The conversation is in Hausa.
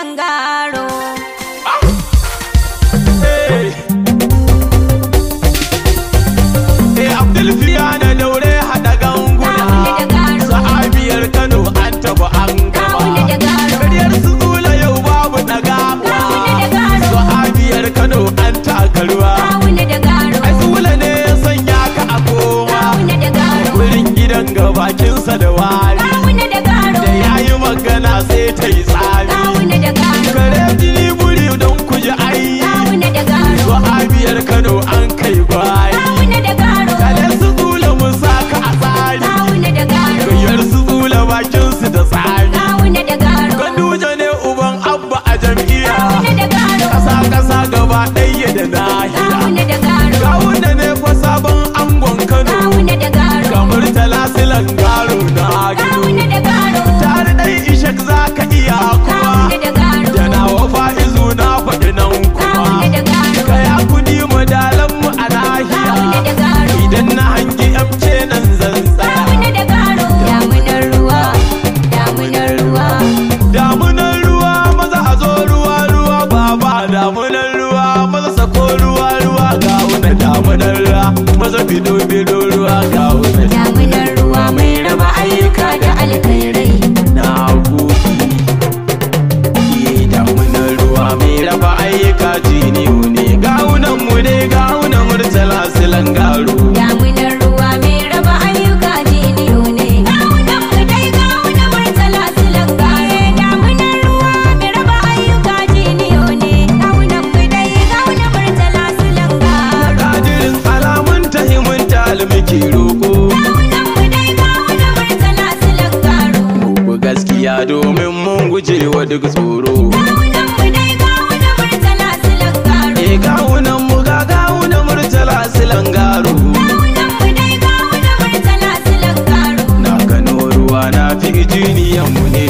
silangaro. Abdul Fiyana daure haɗa ganguna, sahabiyar Kano an taɓa an gama. Karyar su zula yau babu ɗagawa, sahabiyar Kano an takarwa. Ai zula ne ya sanya ka a koma, wurin gidan gabakinsa da wari, da yayi magana sai ta yi tsami. Kare jini buri don ku ji ai, sahabiyar Kano an kai bayi. Bakinsu da tsami Ganduje ne uban abba a jam'iyya, ƙasa gaba ɗaya da nahiya. Gawuna ne fa sabon angon Kano, ga Murtala silangaro na gido. Tare ɗai Ishak za ka iya kuma, da nawa Fa'izu na faɗi nan kuma. Kaya kudi madalanmu a nahiya, idan na hangi yamce nan zan tsaya. Damunan ruwa maza a zo ruwa baba, damunan ruwa maza sako ruwa ga wuna. Damunan ruwa maza bido ruwa ga wuna. Damunan ruwa mai raba ayyuka da alkhairai. Na gode. Damunan ruwa mai raba ayyuka jiniyo ne, gawunan mu ne gawunan Murtala silangaro. Damunan ruwa mai raba ayyuka jiniyo ne, gawunan mu dai gawunan Murtala silangaro. Damunan ruwa mai raba ayyuka jiniyo ne, gawunan mu dai gawunan Murtala silangaro. Kadirin alamun tahimin talmiki roko, Gawunan mu dai gawunan Murtala silangaro. ku gaskiya domin mun guje wa duk tsoro. Gawunan mu dai gawunan Murtala silangaro. Gawunan mu ga gawunan Murtala silangaro. Gawunan mu dai gawunan Murtala silangaro. Na gano ruwa na fi jiniyan mu ne